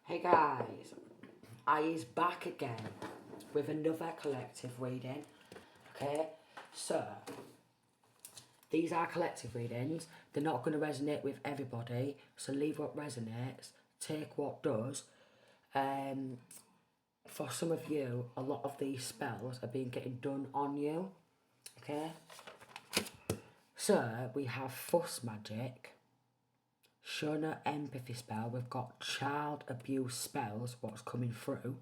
Hey guys, I is back again with another collective reading. Okay, so these are collective readings. They're not going to resonate with everybody, so leave what resonates, take what does. For some of you, a lot of these spells are being getting done on you. Okay, so we have fuss magic. Shona empathy spell, we've got child abuse spells, what's coming through,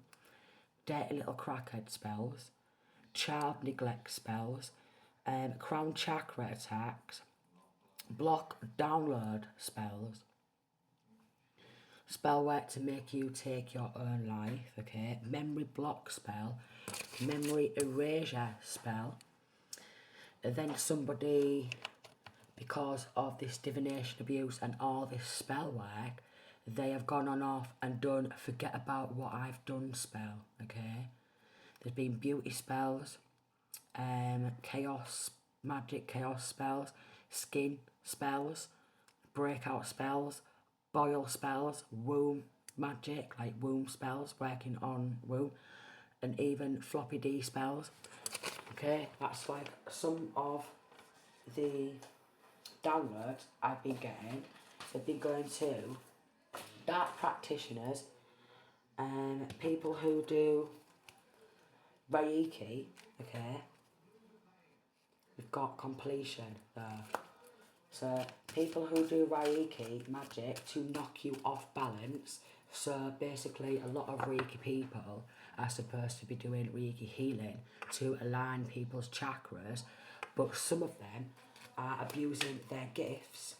dirty little crackhead spells, child neglect spells, crown chakra attacks, block download spells, spell work to make you take your own life, okay, memory block spell, memory erasure spell, and then somebody, because of this divination abuse and all this spell work, they have gone on off and done forget about what I've done spell, okay? There's been beauty spells, chaos, magic chaos spells, skin spells, breakout spells, boil spells, womb magic, like womb spells, working on womb, and even floppy D spells, okay? That's like some of the downloads I've been getting. They've been going to dark practitioners and people who do Reiki, okay? We've got completion there. So people who do Reiki magic to knock you off balance. So basically a lot of Reiki people are supposed to be doing Reiki healing to align people's chakras, but some of them are abusing their gifts.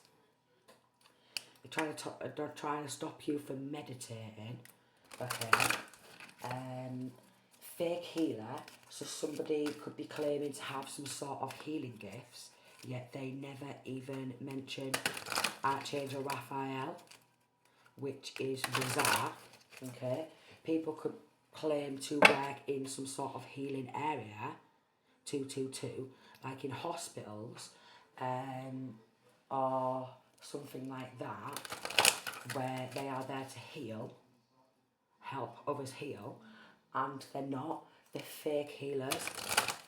They're trying to stop you from meditating, okay? Fake healer, so somebody could be claiming to have some sort of healing gifts, yet they never even mention Archangel Raphael, which is bizarre, okay? People could claim to work in some sort of healing area, 222, like in hospitals, or something like that, where they are there to heal, help others heal, and they're not. They're fake healers.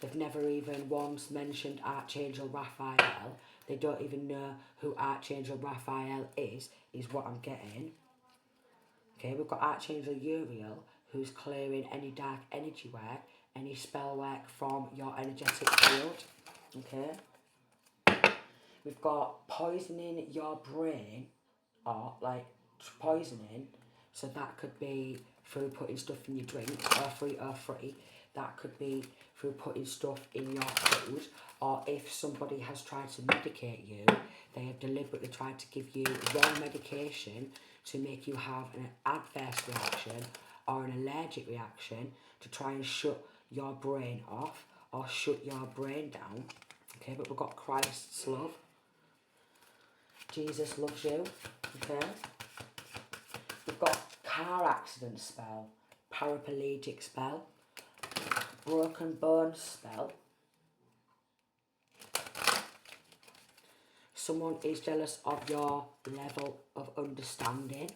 They've never even once mentioned Archangel Raphael. They don't even know who Archangel Raphael is what I'm getting. Okay, we've got Archangel Uriel, who's clearing any dark energy work, any spell work from your energetic field. Okay. We've got poisoning your brain, or like poisoning, so that could be through putting stuff in your drink, or free. That could be through putting stuff in your food, or if somebody has tried to medicate you, they have deliberately tried to give you wrong medication to make you have an adverse reaction or an allergic reaction to try and shut your brain off or shut your brain down. Okay, but we've got Christ's love. Jesus loves you, okay? We've got car accident spell, paraplegic spell, broken bone spell. Someone is jealous of your level of understanding.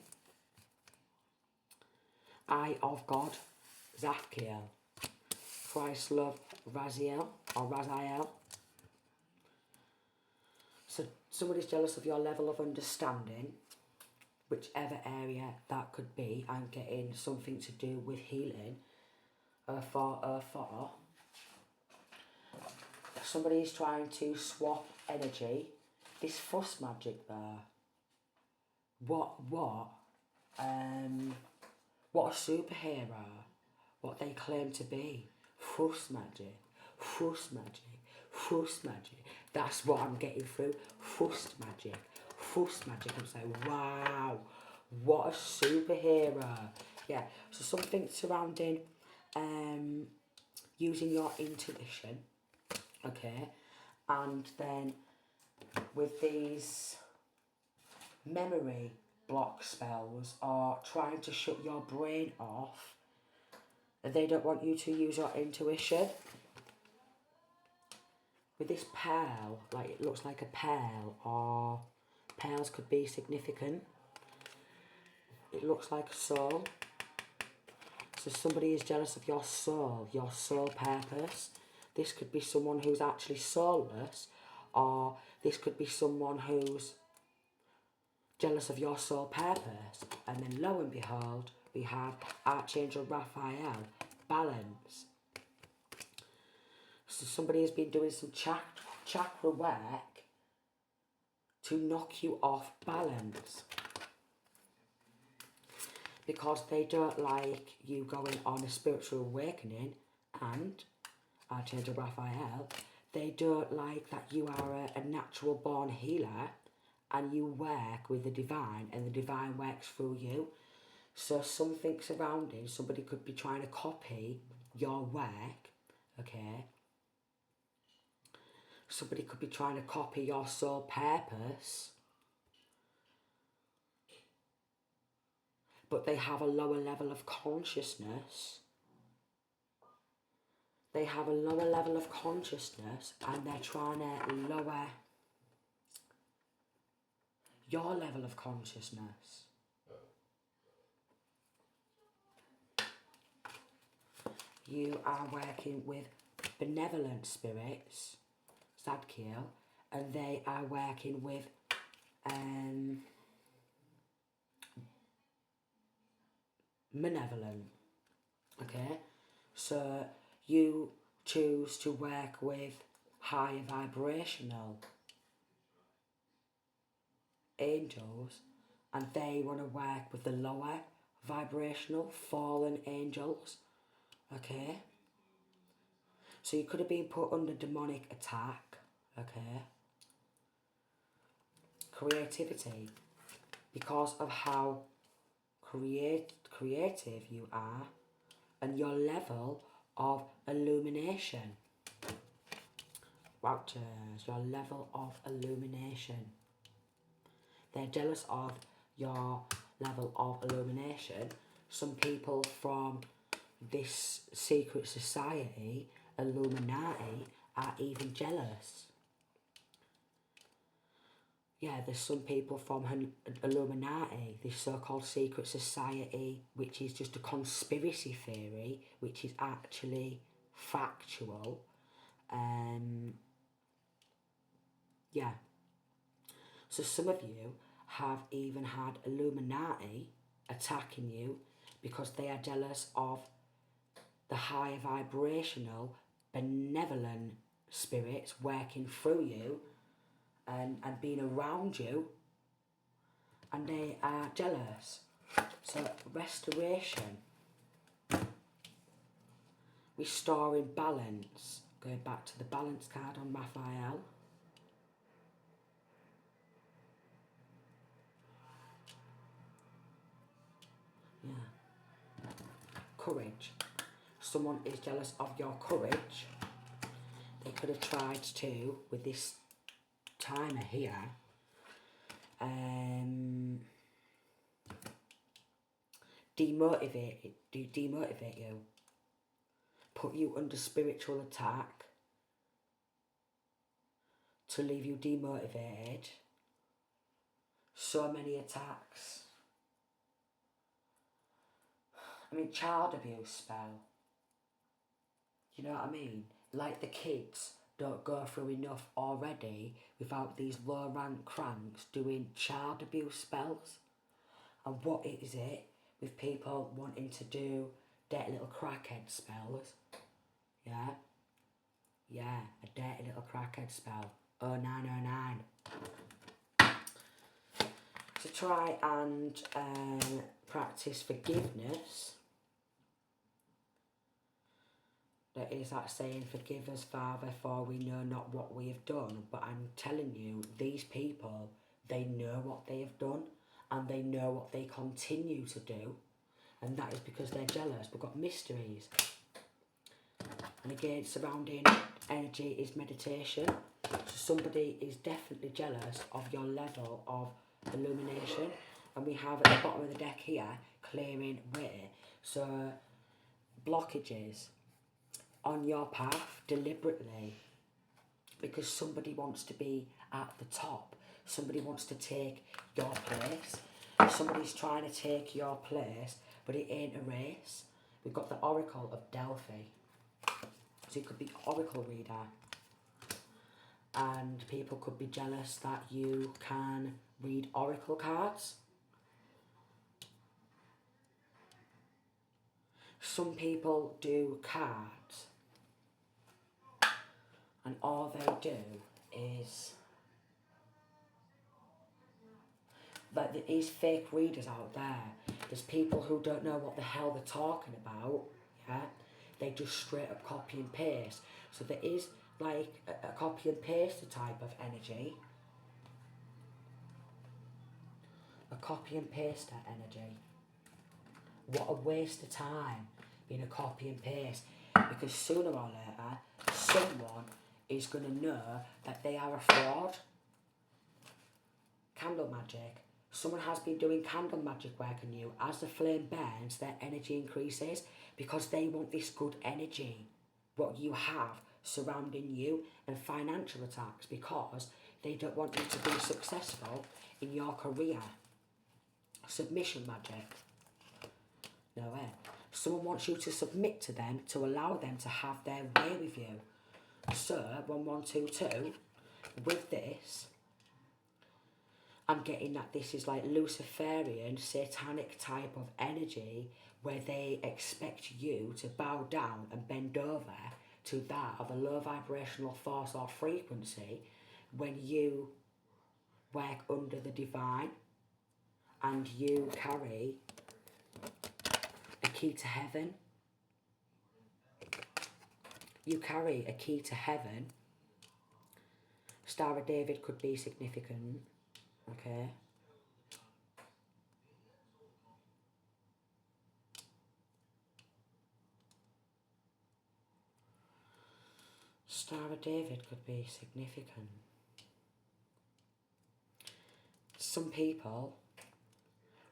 Eye of God, Zapkiel. Christ love, Raziel or Raziel. So somebody's jealous of your level of understanding, whichever area that could be. I'm getting something to do with healing. For somebody's trying to swap energy. This fuss magic there. What a superhero. What they claim to be. Fuss magic. Fuss magic. Fuss magic. That's what I'm getting through. Fuss magic. Fuss magic. I'm saying, wow, what a superhero. Yeah, so something surrounding using your intuition, okay, and then with these memory block spells or trying to shut your brain off, they don't want you to use your intuition. With this pearl, like it looks like a pearl, or pearls could be significant. it looks like a soul. So somebody is jealous of your soul purpose. This could be someone who's actually soulless, or this could be someone who's jealous of your soul purpose. And then lo and behold, we have Archangel Raphael, balance. So somebody has been doing some chakra work to knock you off balance, because they don't like you going on a spiritual awakening. And Archangel Raphael, they don't like that you are a natural born healer and you work with the divine and the divine works through you. So something surrounding, somebody could be trying to copy your work, okay? Somebody could be trying to copy your soul purpose, but they have a lower level of consciousness. They have a lower level of consciousness and they're trying to lower your level of consciousness. You are working with benevolent spirits, Zadkiel, and they are working with malevolent. Okay, so you choose to work with higher vibrational angels, and they want to work with the lower vibrational fallen angels. Okay, so you could have been put under demonic attack. Okay, creativity, because of how creative you are and your level of illumination. Vouchers, your level of illumination. They're jealous of your level of illumination. Some people from this secret society, Illuminati, are even jealous. Yeah, there's some people from Illuminati, this so-called secret society, which is just a conspiracy theory, which is actually factual. Yeah. So some of you have even had Illuminati attacking you because they are jealous of the higher vibrational, benevolent spirits working through you and being around you, and they are jealous. So restoration, restoring balance, going back to the balance card on Raphael. Yeah. Courage. Someone is jealous of your courage. They could have tried to, with this timer here, demotivate you, put you under spiritual attack, to leave you demotivated. So many attacks. I mean, child abuse spell. You know what I mean? Like the kids don't go through enough already without these low rank cranks doing child abuse spells. And what is it with people wanting to do dirty little crackhead spells? Yeah? Yeah, a dirty little crackhead spell. 0909. To try and practice forgiveness. There is that saying, forgive us, Father, for we know not what we have done. But I'm telling you, these people, they know what they have done and they know what they continue to do. And that is because they're jealous. We've got mysteries. And again, surrounding energy is meditation. So somebody is definitely jealous of your level of illumination. And we have at the bottom of the deck here, clearing way. So blockages on your path deliberately, because somebody wants to be at the top. Somebody wants to take your place. Somebody's trying to take your place, but it ain't a race. We've got the Oracle of Delphi. So it could be Oracle reader. And people could be jealous that you can read Oracle cards. Some people do cards, and all they do is, like, there is fake readers out there. There's people who don't know what the hell they're talking about, yeah? They just straight up copy and paste. So there is like a copy and paste type of energy. A copy and paster energy. What a waste of time being a copy and paste. Because sooner or later, someone is going to know that they are a fraud. Candle magic. Someone has been doing candle magic work on you. As the flame burns, their energy increases because they want this good energy, what you have surrounding you, and financial attacks because they don't want you to be successful in your career. Submission magic. No way. Someone wants you to submit to them to allow them to have their way with you. So, 1122, with this, I'm getting that this is like Luciferian, satanic type of energy where they expect you to bow down and bend over to that of a low vibrational force or frequency when you work under the divine and you carry a key to heaven. You carry a key to heaven. Star of David could be significant. Okay. Star of David could be significant. Some people,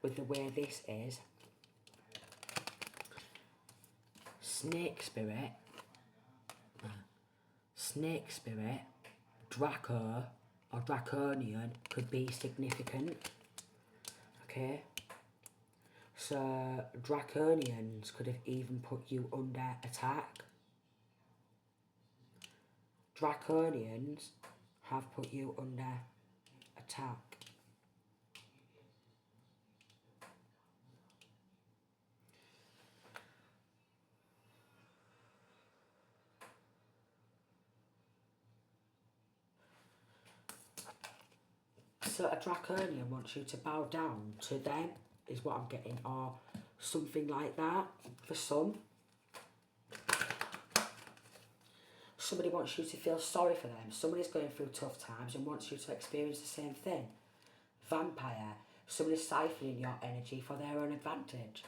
with the way this is, snake spirit, Draco or Draconian could be significant. Okay. So Draconians could have even put you under attack. Draconians have put you under attack. So a Draconian wants you to bow down to them, is what I'm getting, or something like that for some. Somebody wants you to feel sorry for them. Somebody's going through tough times and wants you to experience the same thing. Vampire. Somebody's siphoning your energy for their own advantage.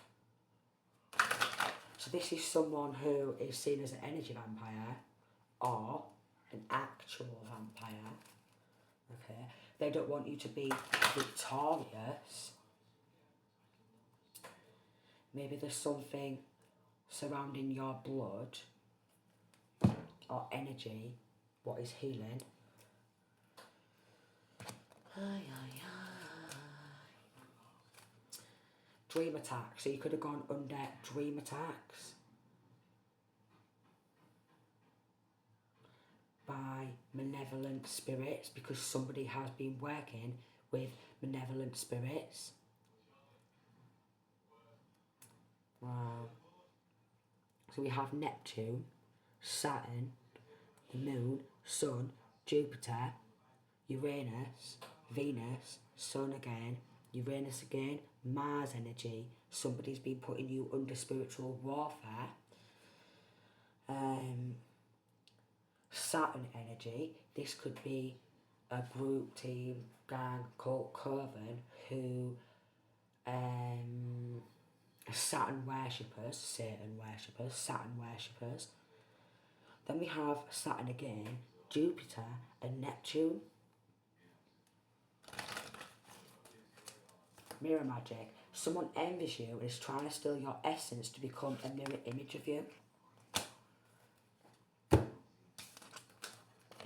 So this is someone who is seen as an energy vampire or an actual vampire. Okay. They don't want you to be victorious. Maybe there's something surrounding your blood or energy, what is healing. Dream attacks. So you could have gone under dream attacks by malevolent spirits because somebody has been working with malevolent spirits. Wow. So we have Neptune, Saturn, the Moon, Sun, Jupiter, Uranus, Venus, Sun again, Uranus again, Mars energy. Somebody's been putting you under spiritual warfare. Saturn energy. This could be a group, team, gang, cult, coven who Saturn worshippers, Saturn worshippers. Then we have Saturn again, Jupiter and Neptune. Mirror magic. Someone envies you and is trying to steal your essence to become a mirror image of you.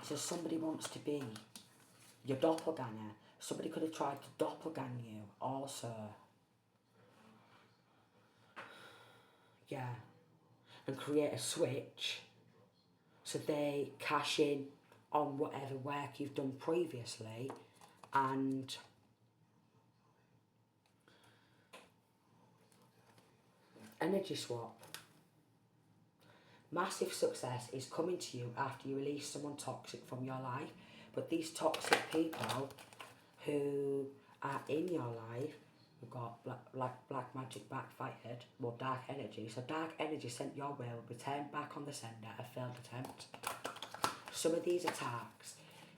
So somebody wants to be your doppelganger. Somebody could have tried to doppelgang you also. Yeah. And create a switch so they cash in on whatever work you've done previously, and energy swap. Massive success is coming to you after you release someone toxic from your life, but these toxic people who are in your life, we've got black magic backfired, well, dark energy. So dark energy sent your way will return back on the sender a failed attempt. Some of these attacks,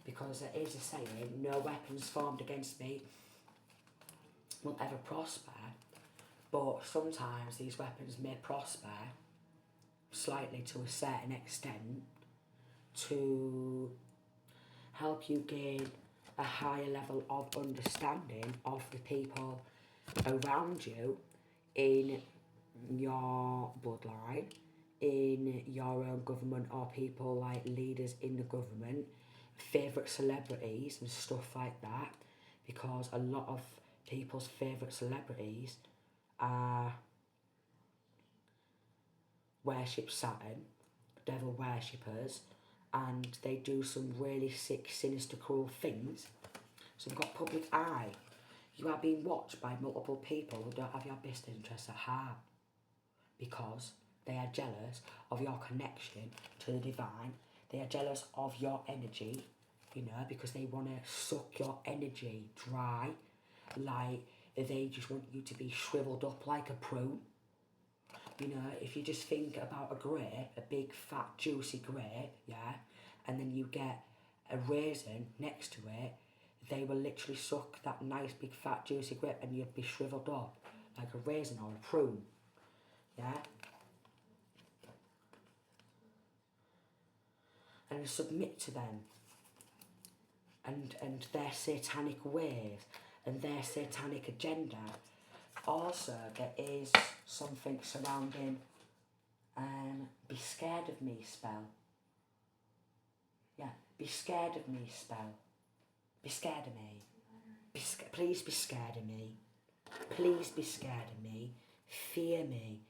because there is a saying, no weapons formed against me will ever prosper, but sometimes these weapons may prosper slightly to a certain extent to help you gain a higher level of understanding of the people around you in your bloodline, in your own government, or people like leaders in the government, favourite celebrities and stuff like that, because a lot of people's favourite celebrities are worship Saturn, devil worshippers, and they do some really sick, sinister, cruel things. So you've got public eye. You are being watched by multiple people who don't have your best interests at heart, because they are jealous of your connection to the divine. They are jealous of your energy, you know, because they want to suck your energy dry. Like, they just want you to be shriveled up like a prune. You know, if you just think about a grape, a big, fat, juicy grape, yeah, and then you get a raisin next to it, they will literally suck that nice, big, fat, juicy grape and you'll be shriveled up like a raisin or a prune, yeah? And submit to them and their satanic ways and their satanic agenda. Also, there is something surrounding be scared of me spell. Yeah, be scared of me spell. Be scared of me. Please be scared of me. Please be scared of me. Fear me.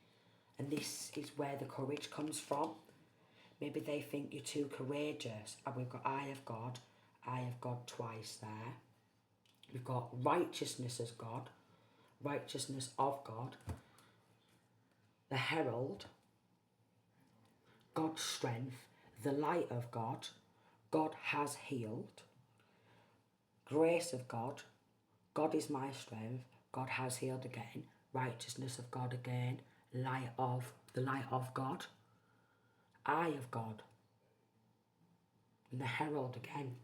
And this is where the courage comes from. Maybe they think you're too courageous. And we've got Eye of God twice there. We've got righteousness as God, righteousness of God, the herald, God's strength, the light of God, God has healed, grace of God, God is my strength, God has healed again, righteousness of God again, the light of God, eye of God, and the herald again.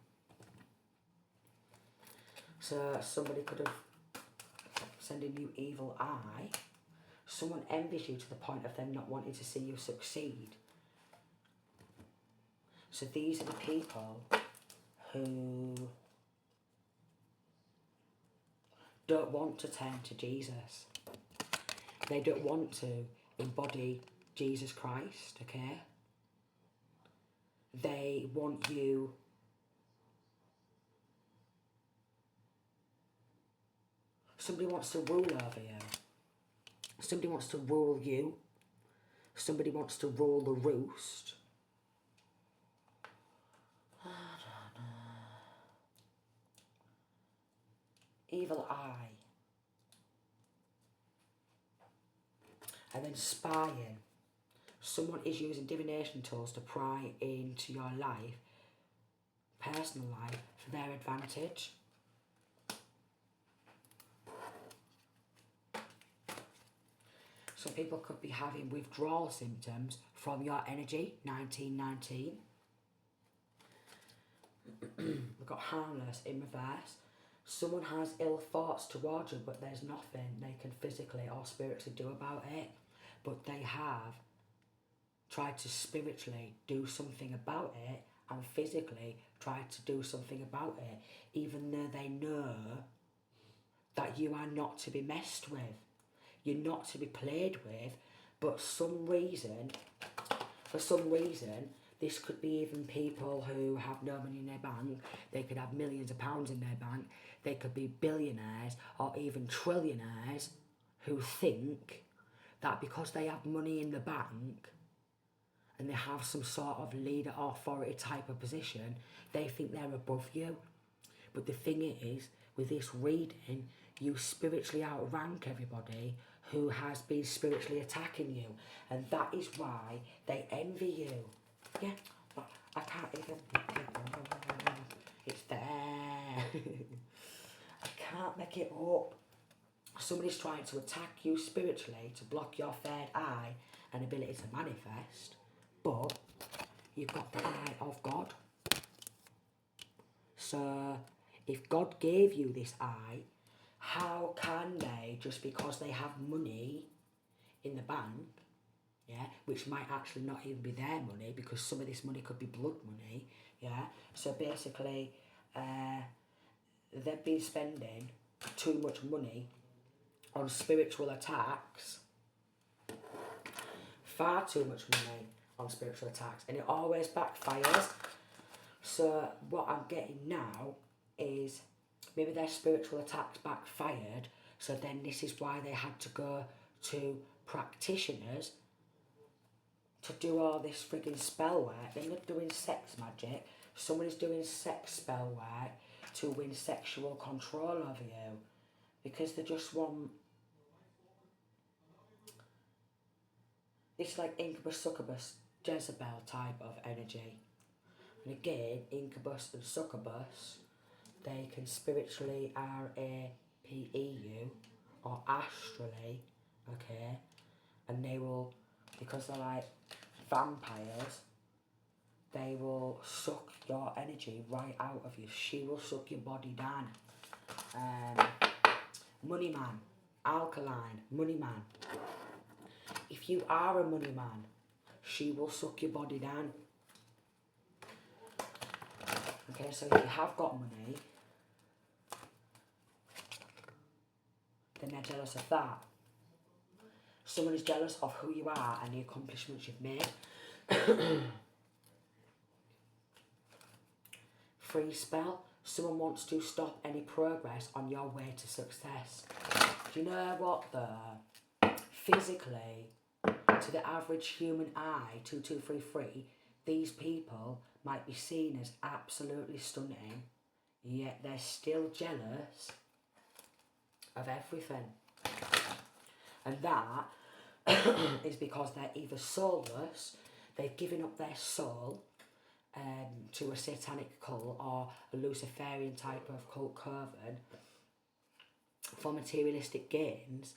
So somebody could have sending you evil eye. Someone envies you to the point of them not wanting to see you succeed. So these are the people who don't want to turn to Jesus. They don't want to embody Jesus Christ, okay? They want you somebody wants to rule over you. Somebody wants to rule you. Somebody wants to rule the roost. I don't know. Evil eye. And then spying. Someone is using divination tools to pry into your life, personal life, for their advantage. Some people could be having withdrawal symptoms from your energy, 1919. We've got harmless in reverse. Someone has ill thoughts towards you, but there's nothing they can physically or spiritually do about it. But they have tried to spiritually do something about it and physically tried to do something about it, even though they know that you are not to be messed with. You're not to be played with, but for some reason, This could be even people who have no money in their bank. They could have millions of pounds in their bank. They could be billionaires or even trillionaires who think that because they have money in the bank and they have some sort of leader authority type of position, they think they're above you. But the thing is, with this reading, you spiritually outrank everybody who has been spiritually attacking you. And that is why they envy you. Yeah, but I can't even... It's there. I can't make it up. Somebody's trying to attack you spiritually to block your third eye and ability to manifest. But you've got the eye of God. So if God gave you this eye, how can they, just because they have money in the bank, yeah, which might actually not even be their money, because some of this money could be blood money, yeah, so basically they've been spending too much money on spiritual attacks, far too much money on spiritual attacks, and it always backfires. So what I'm getting now is maybe their spiritual attacks backfired, so then this is why they had to go to practitioners to do all this frigging spell work. They're not doing sex magic. Somebody's doing sex spell work to win sexual control over you, because they just want... It's like incubus, succubus, Jezebel type of energy. And again, incubus and succubus, they can spiritually R-A-P-E-U or astrally, okay? And they will, because they're like vampires, they will suck your energy right out of you. She will suck your body down. Money man, alkaline, money man. If you are a money man, she will suck your body down. Okay, so if you have got money, then they're jealous of that. Someone is jealous of who you are and the accomplishments you've made. Free spell. Someone wants to stop any progress on your way to success. Do you know what though? Physically, to the average human eye, 2233, these people might be seen as absolutely stunning, yet they're still jealous of everything. And that is because they're either soulless, they've given up their soul to a satanic cult or a Luciferian type of cult coven for materialistic gains,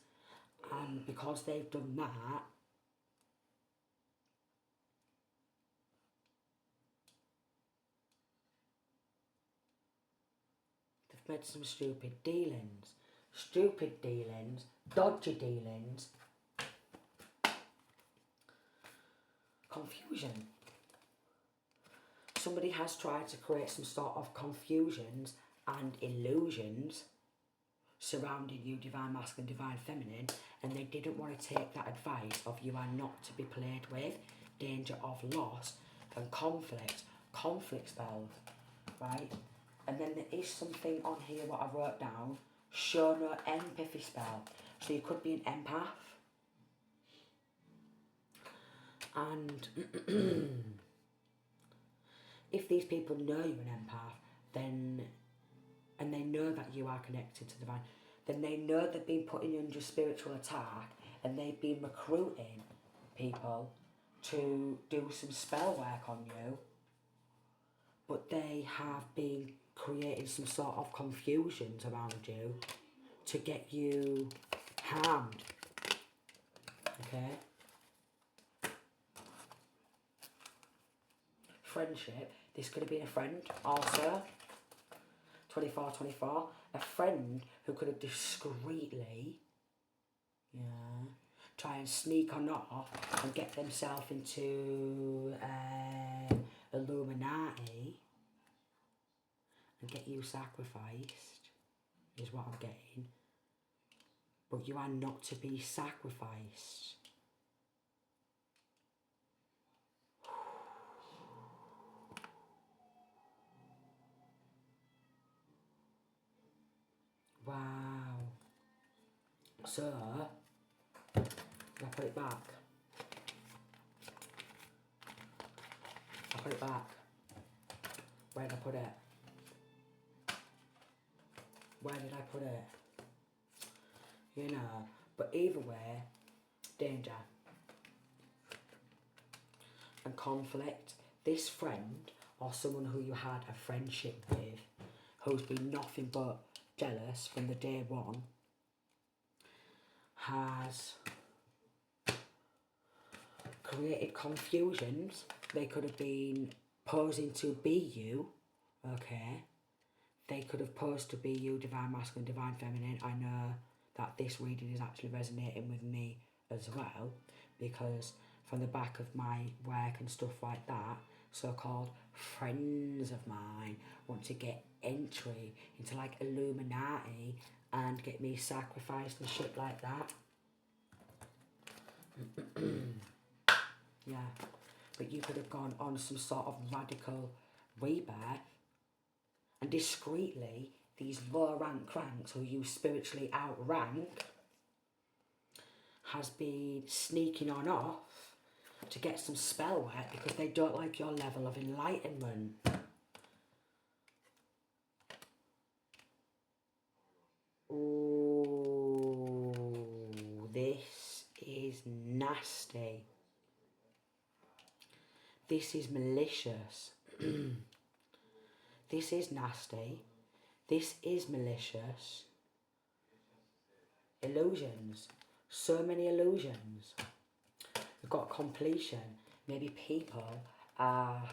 and because they've done that, they've made some stupid dealings, dodgy dealings, confusion. Somebody has tried to create some sort of confusions and illusions surrounding you, divine masculine, divine feminine, and they didn't want to take that advice of you are not to be played with, danger of loss and conflict spells, right? And then there is something on here what I wrote down, show no empathy spell. So you could be an empath, and if these people know you're an empath, then, and they know that you are connected to the divine, then they know they've been putting you under spiritual attack, and they've been recruiting people to do some spell work on you, but they have been creating some sort of confusions around you to get you harmed, okay? Friendship, this could have been a friend also, 24, a friend who could have discreetly, try and sneak on off and get themselves into Illuminati and get you sacrificed, is what I'm getting. But you are not to be sacrificed. Wow. So, I put it back. I put it back. Where did I put it? Where did I put it? You know, but either way, danger and conflict. This friend or someone who you had a friendship with, who's been nothing but jealous from the day one, has created confusions. They could have been posing to be you, okay? They could have posed to be you, divine masculine, divine feminine. I know that this reading is actually resonating with me as well, because from the back of my work and stuff like that, so-called friends of mine want to get entry into like Illuminati and get me sacrificed and shit like that. Yeah, but you could have gone on some sort of radical rebirth, and discreetly these low rank cranks who you spiritually outrank has been sneaking on off to get some spell work because they don't like your level of enlightenment. Ooh, this is nasty. This is malicious. This is nasty. This is malicious. Illusions. So many illusions. We've got completion. Maybe people are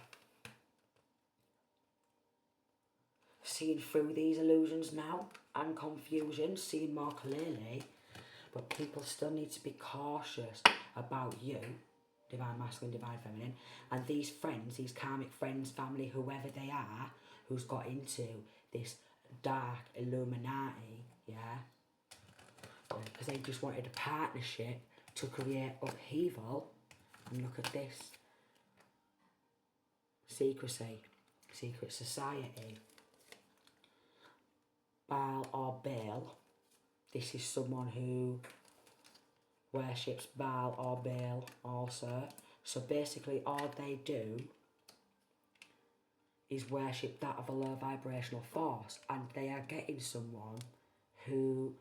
seeing through these illusions now and confusion, seeing more clearly, but people still need to be cautious about you, divine masculine, divine feminine, and these friends, these karmic friends, family, whoever they are, who's got into this dark Illuminati, yeah, because they just wanted a partnership to create upheaval. And look at this. Secrecy. Secret society. Baal or Baal. This is someone who worships Baal or Baal also. So basically all they do is worship that of a low vibrational force, and they are getting someone who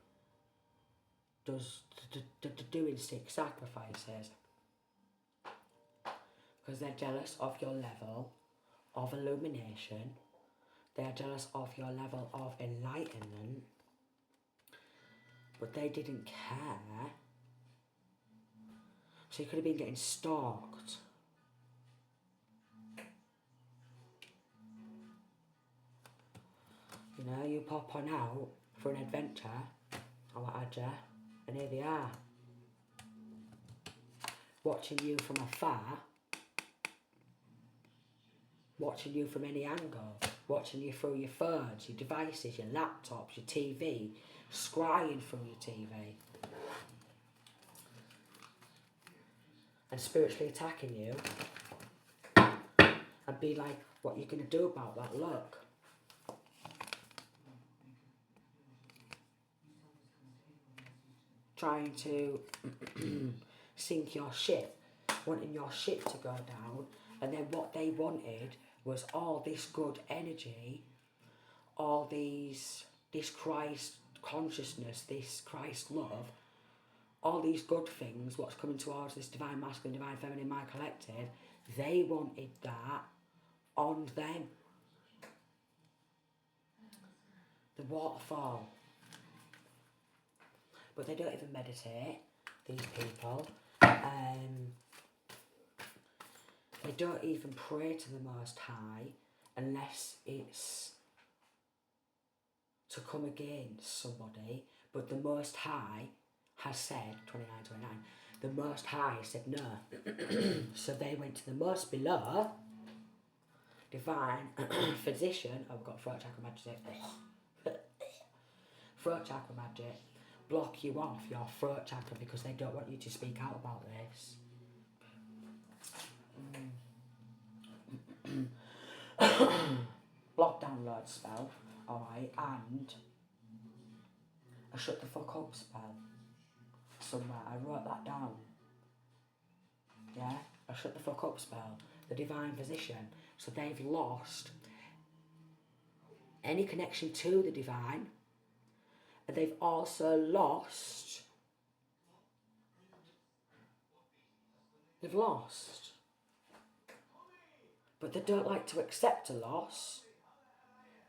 does doing 6 sacrifices because they're jealous of your level of illumination. They are jealous of your level of enlightenment, but they didn't care. So you could have been getting stalked. You know, you pop on out for an adventure, or what have you, and here they are, watching you from afar, watching you from any angle, watching you through your phones, your devices, your laptops, your TV, scrying through your TV, and spiritually attacking you, and be like, what are you going to do about that? Look. Trying to sink your ship, wanting your ship to go down, and then what they wanted was all this good energy, all this Christ consciousness, this Christ love, all these good things, what's coming towards this divine masculine, divine feminine, my collective, they wanted that on them. The waterfall. But they don't even meditate, these people. They don't even pray to the Most High unless it's to come against somebody. But the Most High has said, 29, the Most High said no. So they went to the most below, divine physician. Oh, we've got throat chakra magic. Throat chakra magic. Block you off your throat chakra because they don't want you to speak out about this. Block download spell, alright, and A shut the fuck up spell. Somewhere, I wrote that down. Yeah? A shut the fuck up spell. The divine position. So they've lost any connection to the divine. And they've also lost. They've lost. But they don't like to accept a loss.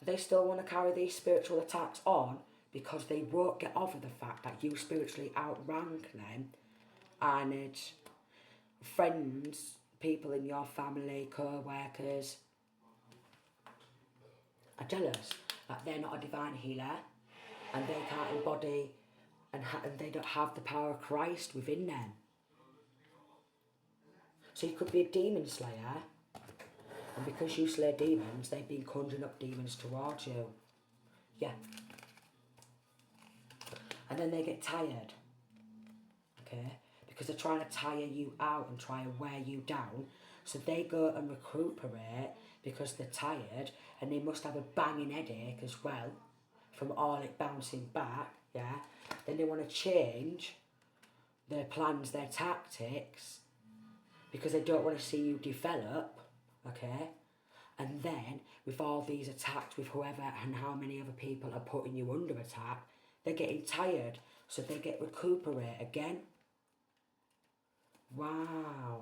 They still want to carry these spiritual attacks on because they won't get over the fact that you spiritually outrank them, and friends, people in your family, co-workers are jealous that they're not a divine healer and they can't embody and they don't have the power of Christ within them. So you could be a demon slayer, and because you slay demons, they've been conjuring up demons towards you. Yeah. And then they get tired. Okay? Because they're trying to tire you out and try and wear you down. So they go and recuperate because they're tired, and they must have a banging headache as well from all it bouncing back. Yeah? Then they want to change their plans, their tactics, because they don't want to see you develop. Okay? And then, with all these attacks, with whoever and how many other people are putting you under attack, they're getting tired, so they get recuperate again. Wow.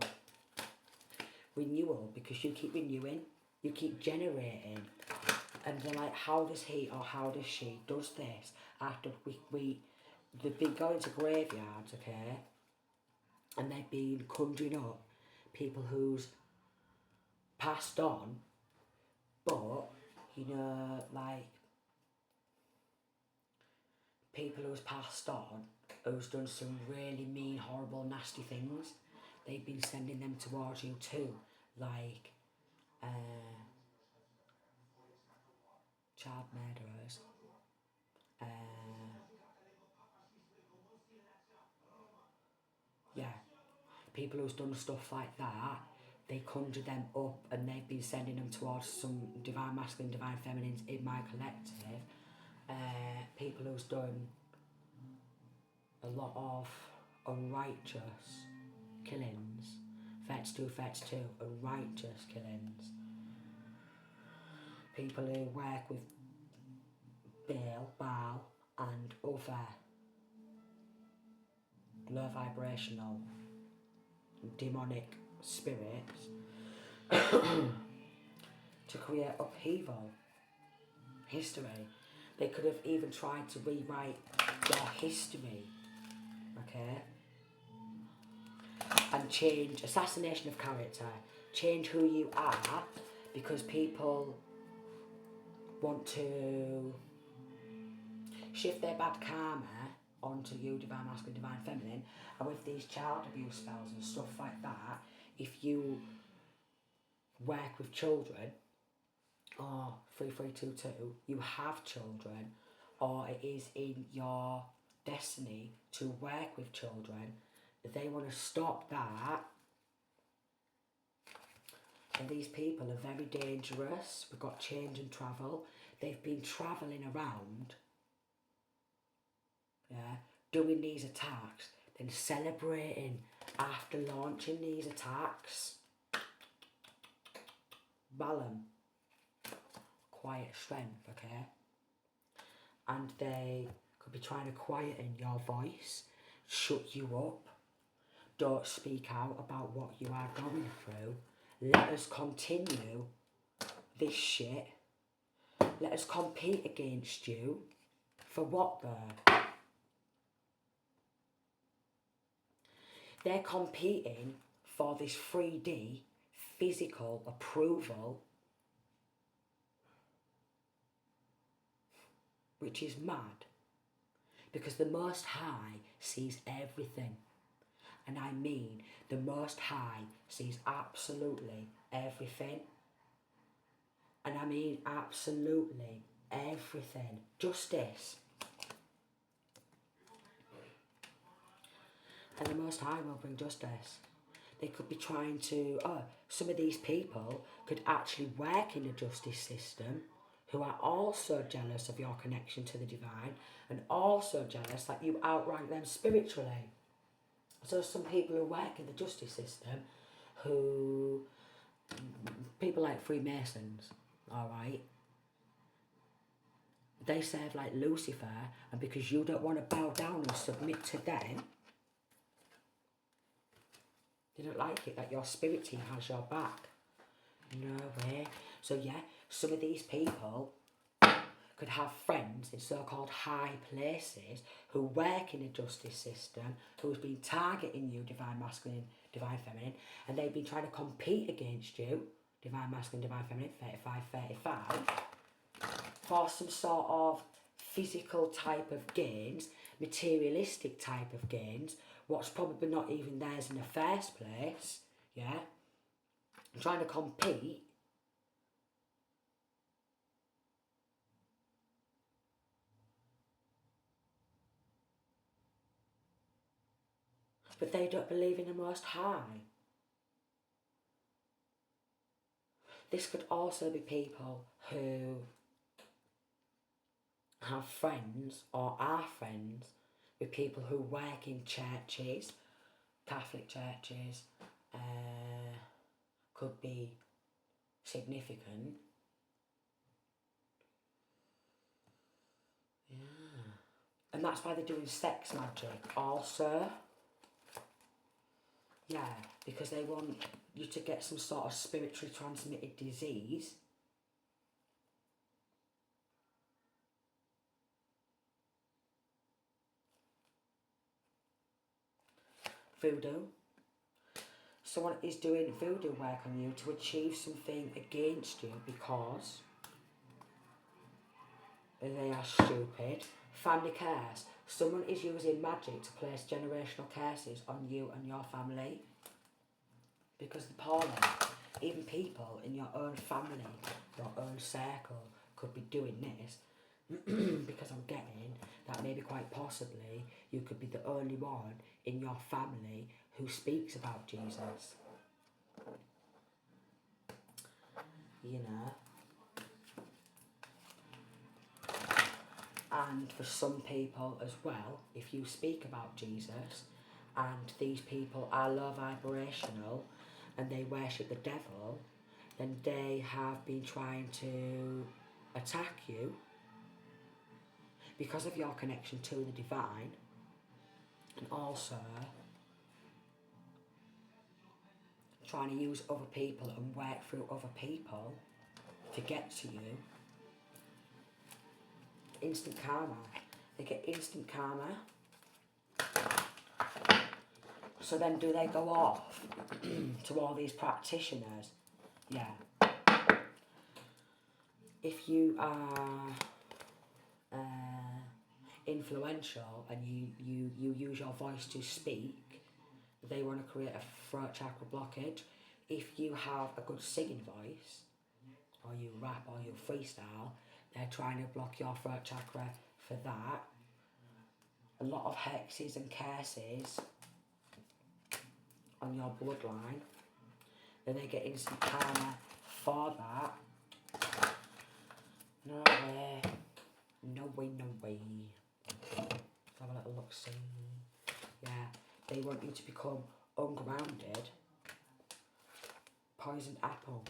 Renewal, because you keep renewing, you keep generating. And they're like, how does he or how does she does this after they've been going to graveyards, okay? And they've been conjuring up people who's passed on, but, you know, like, people who's passed on, who's done some really mean, horrible, nasty things, they've been sending them towards you too, like, child murderers, yeah, people who's done stuff like that, they conjure them up and they've been sending them towards some divine masculine, divine feminines in my collective. People who's done a lot of unrighteous killings, fets two, unrighteous killings. People who work with Baal, and other low vibrational demonic spirits to create upheaval, history. They could have even tried to rewrite your history, okay? And change, assassination of character, change who you are, because people want to shift their bad karma onto you, divine masculine, divine feminine. And with these child abuse spells and stuff like that, if you work with children, or 3322, you have children, or it is in your destiny to work with children, they want to stop that. And these people are very dangerous. We've got change and travel. They've been travelling around, yeah, doing these attacks, then celebrating after launching these attacks. Balam, quiet strength, okay? And they could be trying to quieten your voice, shut you up, don't speak out about what you are going through. Let us continue this shit. Let us compete against you. For what though? They're competing for this 3D physical approval, which is mad, because the Most High sees everything. And I mean, the Most High sees absolutely everything. And I mean absolutely everything. Justice. And the Most High will bring justice. They could be trying to, some of these people could actually work in the justice system who are also jealous of your connection to the divine and also jealous that you outrank them spiritually. So some people who work in the justice system, who, people like Freemasons, alright, they serve like Lucifer, and because you don't want to bow down and submit to them, they don't like it that your spirit team has your back. No way. So yeah, some of these people could have friends in so-called high places who work in the justice system, who's been targeting you, divine masculine, divine feminine, and they've been trying to compete against you, divine masculine, divine feminine, 35, for some sort of physical type of gains, materialistic type of gains, what's probably not even theirs in the first place, yeah? Trying to compete. But they don't believe in the Most High. This could also be people who have friends or are friends with people who work in churches, Catholic churches, could be significant. Yeah. And that's why they're doing sex magic also. Yeah, because they want you to get some sort of spiritually transmitted disease. Voodoo. Someone is doing voodoo work on you to achieve something against you because they are stupid. Family curse. Someone is using magic to place generational curses on you and your family. Because the poorly, even people in your own family, your own circle, could be doing this. Because I'm getting that maybe quite possibly you could be the only one in your family who speaks about Jesus. You know? And for some people as well, if you speak about Jesus and these people are low vibrational and they worship the devil, then they have been trying to attack you because of your connection to the divine, and also trying to use other people and work through other people to get to you. Instant karma. They get instant karma. So then do they go off to all these practitioners? Yeah. If you are influential and you use your voice to speak, they want to create a throat chakra blockage. If you have a good singing voice, or you rap or you freestyle, they're trying to block your throat chakra for that. A lot of hexes and curses on your bloodline. Then they get instant karma for that. No way. No way, no way. Let's have a little look see. Yeah, they want you to become ungrounded. Poisoned apple.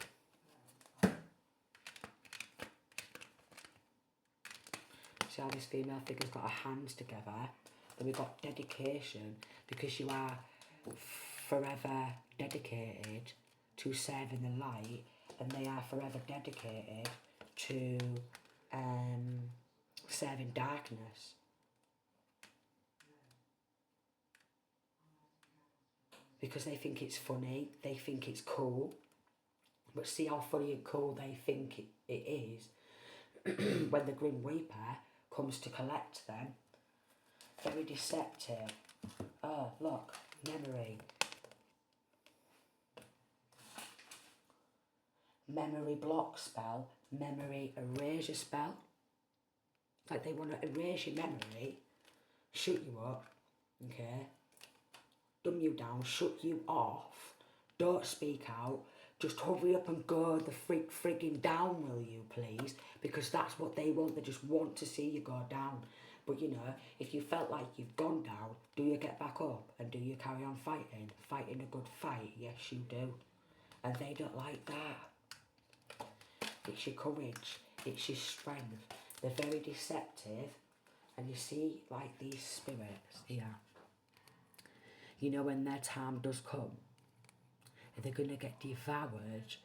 See how this female figure's got her hands together. Then we've got dedication, because you are forever dedicated to serving the light, and they are forever dedicated to serving darkness. Because they think it's funny, they think it's cool. But see how funny and cool they think it is when the Grim Reaper comes to collect them. Very deceptive. Oh, look, memory. Memory block spell, memory erasure spell. Like they want to erase your memory, shoot you up, okay? Dumb you down, shut you off, don't speak out, Just hurry up and go the frigging down, will you, please? Because that's what they want. They just want to see you go down. But, you know, if you felt like you've gone down, do you get back up? And do you carry on fighting? Fighting a good fight? Yes, you do. And they don't like that. It's your courage. It's your strength. They're very deceptive. And you see, like, these spirits here. You know, when their time does come, they're going to get devoured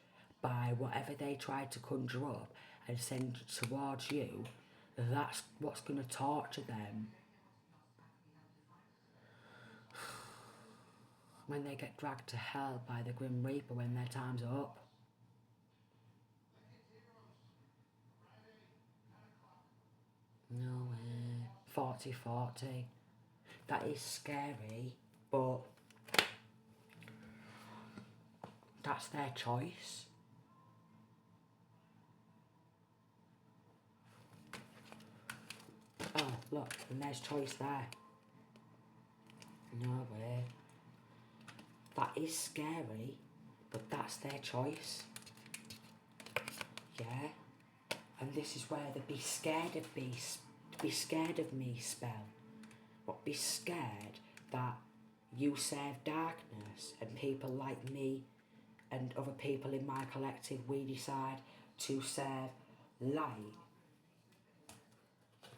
by whatever they try to conjure up and send towards you. That's what's going to torture them. When they get dragged to hell by the Grim Reaper when their time's up. No way. 40-40. That is scary, but that's their choice. Oh, look, and there's choice there. No way. That is scary, but that's their choice. Yeah. And this is where the be scared of me spell. But be scared that you serve darkness and people like me and other people in my collective, we decide to serve light.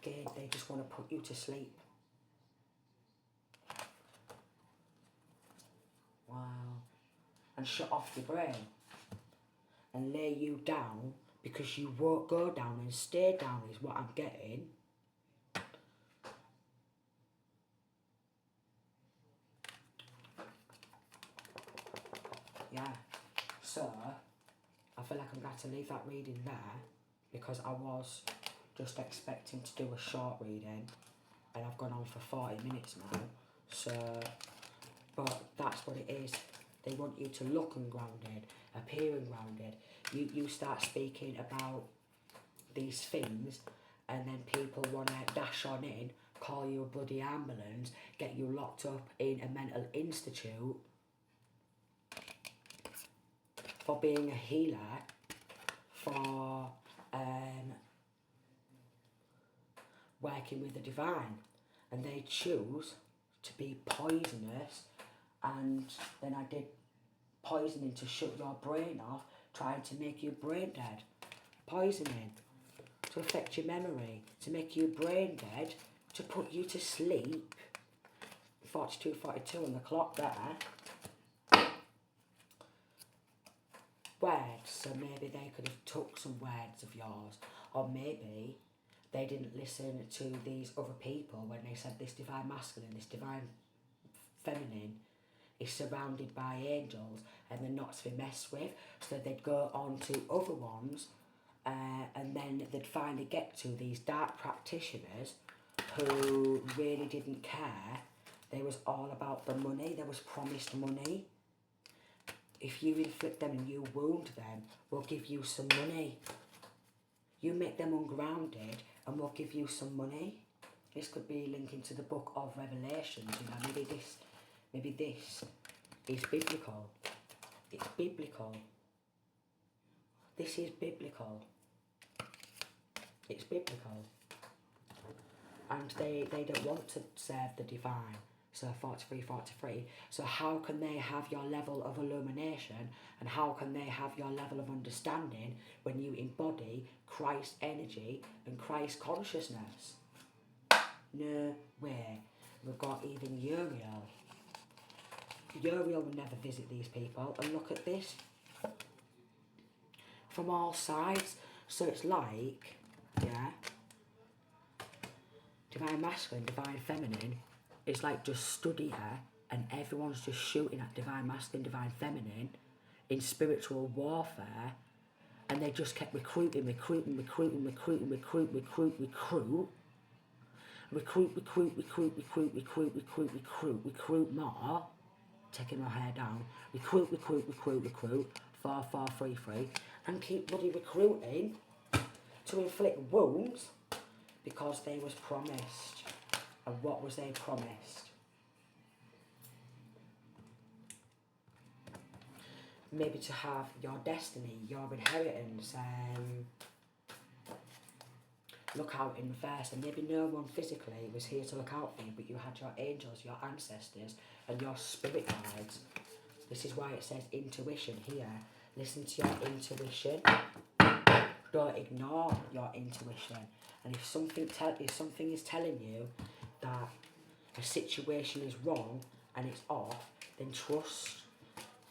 Again, they just want to put you to sleep. Wow. And shut off your brain and lay you down because you won't go down and stay down is what I'm getting. Yeah. So, I feel like I'm going to leave that reading there because I was just expecting to do a short reading and I've gone on for 40 minutes now. So, but that's what it is. They want you to look ungrounded, appearing grounded. You start speaking about these things and then people want to dash on in, call you a bloody ambulance, get you locked up in a mental institute for being a healer, for working with the divine. And they choose to be poisonous, and then I did poisoning to shut your brain off, trying to make you brain dead. Poisoning to affect your memory, to make you brain dead, to put you to sleep. 42 on the clock there. Words, so maybe they could have took some words of yours, or maybe they didn't listen to these other people when they said this divine masculine, this divine feminine is surrounded by angels and they're not to be messed with. So they'd go on to other ones and then they'd finally get to these dark practitioners who really didn't care. They was all about the money. They was promised money. If you inflict them and you wound them, we'll give you some money. You make them ungrounded and we'll give you some money. This could be linking to the book of Revelations, you know, maybe this is biblical. It's biblical. This is biblical. It's biblical. And they don't want to serve the divine. So 43. So how can they have your level of illumination and how can they have your level of understanding when you embody Christ energy and Christ consciousness? No way. We've got even Uriel. Uriel will never visit these people. And look at this. From all sides. So it's like, yeah, divine masculine, divine feminine. It's like just stood here and everyone's just shooting at divine masculine, divine feminine in spiritual warfare, and they just kept recruiting more, taking my hair down, recruit, 4433, and keep bloody recruiting to inflict wounds because they was promised. And what was they promised? maybe to have your destiny, your inheritance, look out in reverse, and maybe no one physically was here to look out for you, but you had your angels, your ancestors, and your spirit guides. This is why it says intuition here. Listen to your intuition. Don't ignore your intuition. And if something is telling you that a situation is wrong and it's off, then trust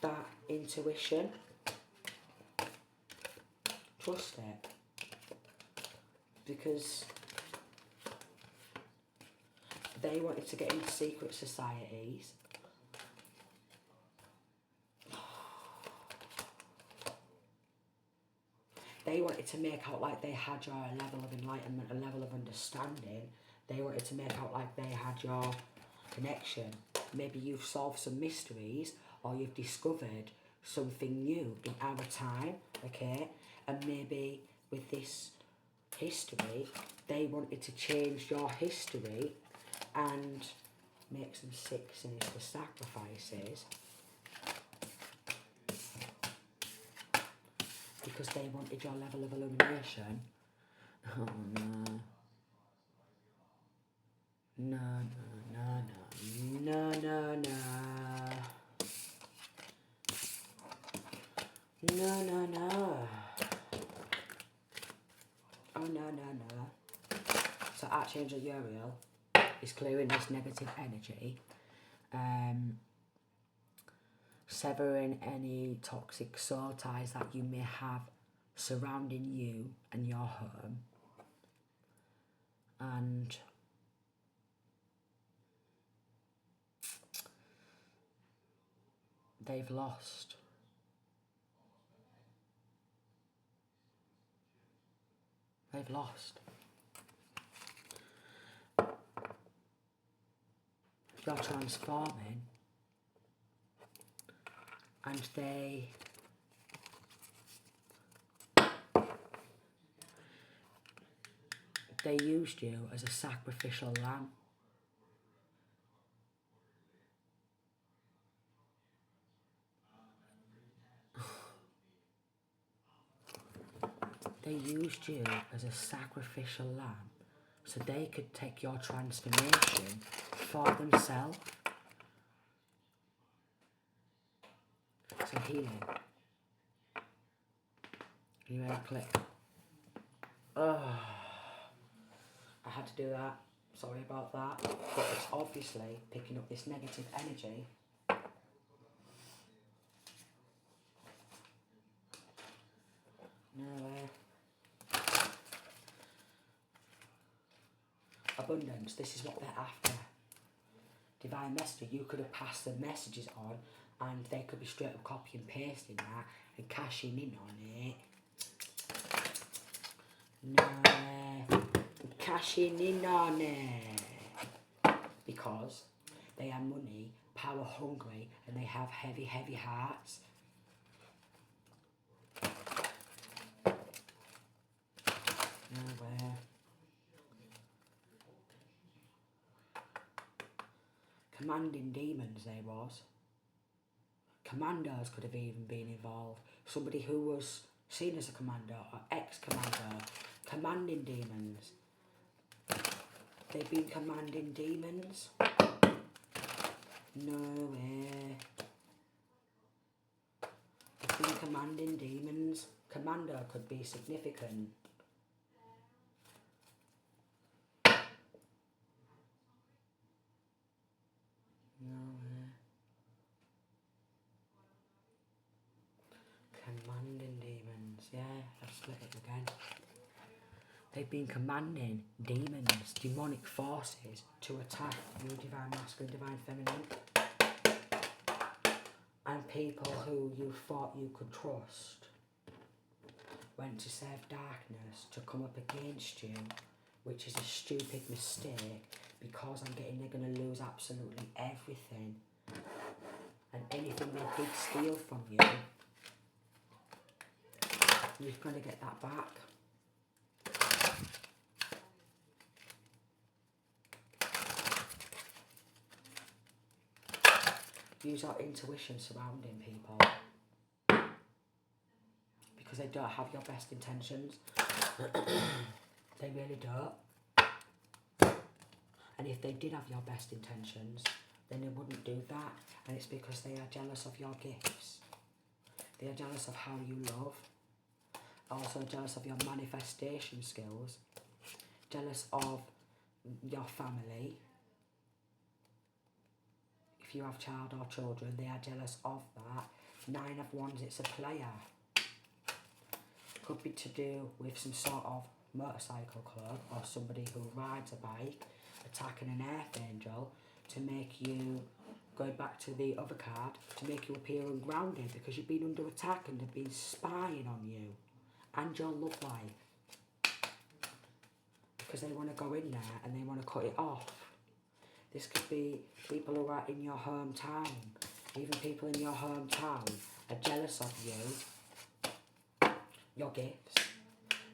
that intuition. Trust it. Because they wanted to get into secret societies. They wanted to make out like they had your level of enlightenment, a level of understanding. They wanted to make out like they had your connection. Maybe you've solved some mysteries, or you've discovered something new in our time, okay? And maybe with this history, they wanted to change your history and make some sick, sinister sacrifices. Because they wanted your level of illumination. Oh no. No, no, no, no, no, no. No, no, no. Oh no, no, no. So Archangel Uriel is clearing this negative energy. Severing any toxic soul ties that you may have surrounding you and your home. And they've lost. They've lost. You're transforming, and they used you as a sacrificial lamb. They used you as a sacrificial lamb so they could take your transformation for themselves. So healing. You ready to click? Oh, I had to do that. Sorry about that. But it's obviously picking up this negative energy. No way. Abundance, this is what they're after. Divine Messenger, you could have passed the messages on and they could be straight up copy and pasting that and cashing in on it. No, cashing in on it. Because they are money, power hungry, and they have heavy, heavy hearts. Nowhere. Commanding demons there was. Commandos could have even been involved. Somebody who was seen as a commando or ex-commando. Commanding demons. They've been commanding demons. No way. They've been commanding demons. Commando could be significant. No way. Commanding demons. Yeah, I've split it again. They've been commanding demons, demonic forces to attack you, divine masculine, divine feminine. And people who you thought you could trust went to serve darkness to come up against you, which is a stupid mistake because I'm getting they're going to lose absolutely everything. And anything they did steal from you, you're going to get that back. Use our intuition surrounding people. because they don't have your best intentions. They really don't. And if they did have your best intentions, then they wouldn't do that. And it's because they are jealous of your gifts. They are jealous of how you love. Also jealous of your manifestation skills. Jealous of your family. If you have child or children, they are jealous of that. 9 of Wands, it's a player. Could be to do with some sort of motorcycle club or somebody who rides a bike, attacking an earth angel to make you, going back to the other card, to make you appear ungrounded because you've been under attack and they've been spying on you and your love life. Because they want to go in there and they want to cut it off. This could be people who are in your hometown. Even people in your hometown are jealous of you, your gifts,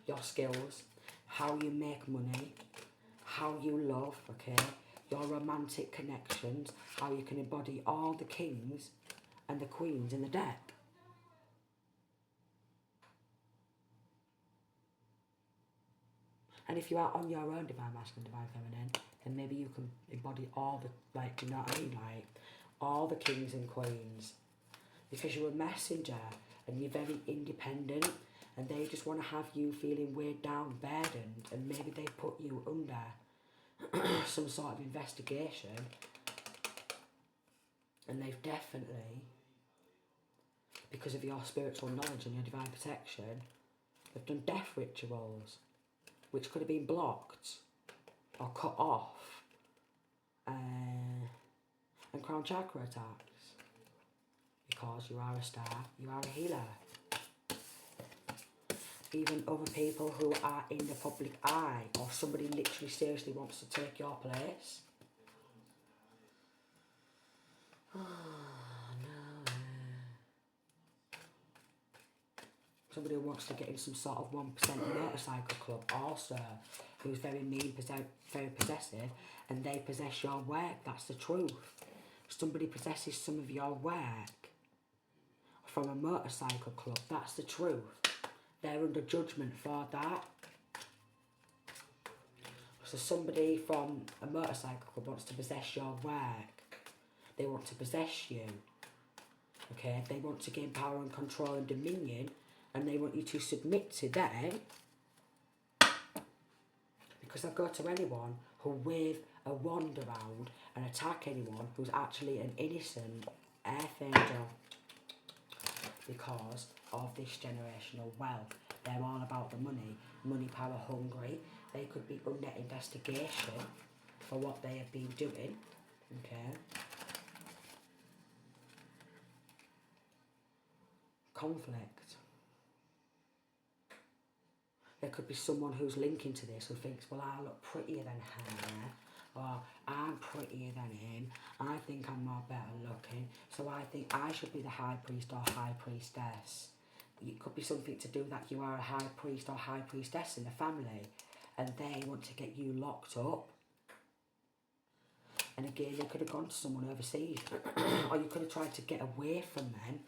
your skills, how you make money, how you love, okay, your romantic connections, how you can embody all the kings and the queens in the deck. And if you are on your own divine masculine, divine feminine, then maybe you can embody all the, like, you know what I mean, like, all the kings and queens. Because you're a messenger and you're very independent and they just want to have you feeling weighed down, burdened, and maybe they put you under some sort of investigation, and they've definitely, because of your spiritual knowledge and your divine protection, they've done death rituals, which could have been blocked or cut off, and crown chakra attacks, because you are a star, you are a healer. Even other people who are in the public eye, or somebody literally seriously wants to take your place. Oh, no. Somebody who wants to get in some sort of 1% motorcycle club also, who's very mean, very possessive, and they possess your work. That's the truth. Somebody possesses some of your work from a motorcycle club. That's the truth. They're under judgment for that. So somebody from a motorcycle club wants to possess your work. They want to possess you. Okay? They want to gain power and control and dominion, and they want you to submit to them. Because I'll go to anyone who wave a wand around and attack anyone who's actually an innocent earth angel. Because of this generational wealth. They're all about the money power hungry. They could be under investigation for what they have been doing. Okay. Conflict. There could be someone who's linking to this who thinks, well, I look prettier than her, or I'm prettier than him, I think I'm more better looking, so I think I should be the high priest or high priestess. It could be something to do that you are a high priest or high priestess in the family, and they want to get you locked up. And again, they could have gone to someone overseas, or you could have tried to get away from them.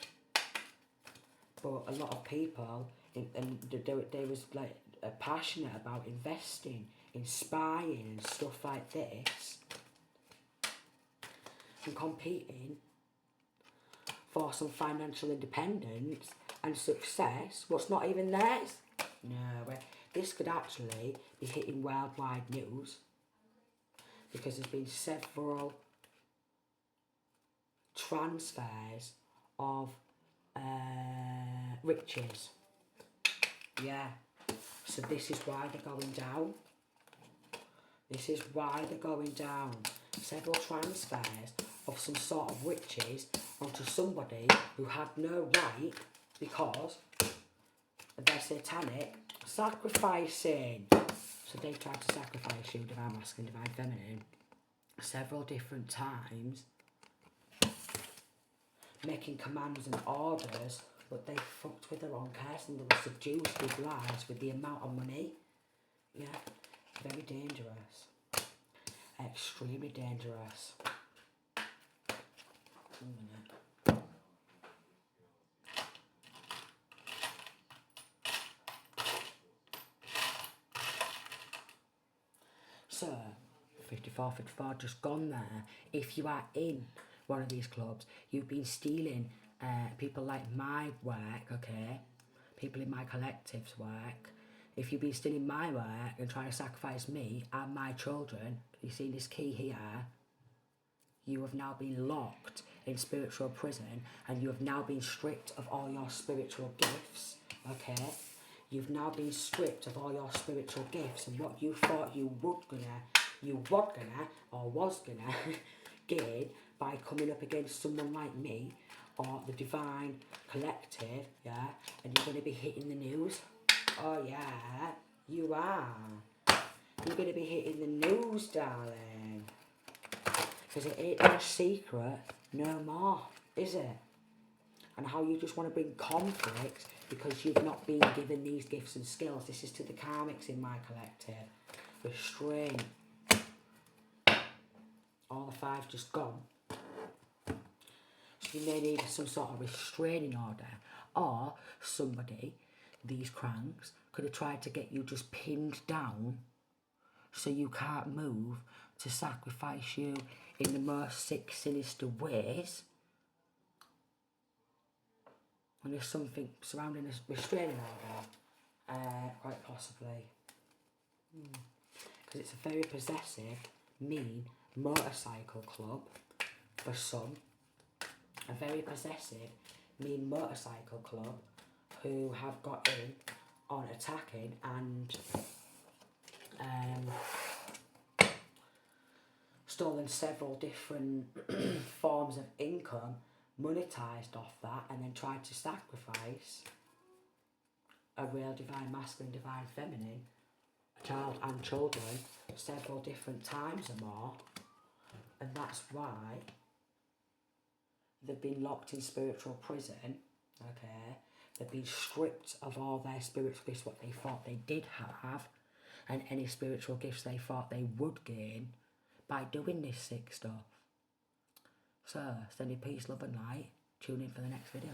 But a lot of people, and they was like passionate about investing, in spying and stuff like this, and competing for some financial independence and success, what's not even theirs. No, this could actually be hitting worldwide news, because there's been several transfers of riches. Yeah. So this is why they're going down. This is why they're going down. Several transfers of some sort of riches onto somebody who had no right, because they're satanic, sacrificing. So they tried to sacrifice you, divine masculine, divine feminine, several different times, making commands and orders, but they fucked with the wrong person. They were seduced with lies, with the amount of money. Yeah, very dangerous. Extremely dangerous. 1 minute. So, 54, just gone there. If you are in one of these clubs, you've been stealing people like my work, okay? People in my collective's work. If you've been stealing my work and trying to sacrifice me and my children, you see this key here, you have now been locked in spiritual prison and you have now been stripped of all your spiritual gifts, okay? You've now been stripped of all your spiritual gifts, and what you thought you was gonna gain by coming up against someone like me or the divine collective, yeah, and you're gonna be hitting the news. Oh yeah, you are. You're gonna be hitting the news, darling. Because it ain't a secret no more, is it? And how you just want to bring conflict because you've not been given these gifts and skills. This is to the karmics in my collective. Restraint. All the five's just gone. So you may need some sort of restraining order. Or somebody, these cranks, could have tried to get you just pinned down so you can't move, to sacrifice you in the most sick, sinister ways. And there's something surrounding this restraining order, quite possibly. Because it's a very possessive, mean motorcycle club for some. A very possessive, mean motorcycle club who have got in on attacking and stolen several different forms of income, monetized off that, and then tried to sacrifice a real divine masculine, divine feminine, a child and children several different times or more. And that's why they've been locked in spiritual prison, okay? They've been stripped of all their spiritual gifts, what they thought they did have, and any spiritual gifts they thought they would gain by doing this sick stuff. So, sending peace, love and light. Tune in for the next video.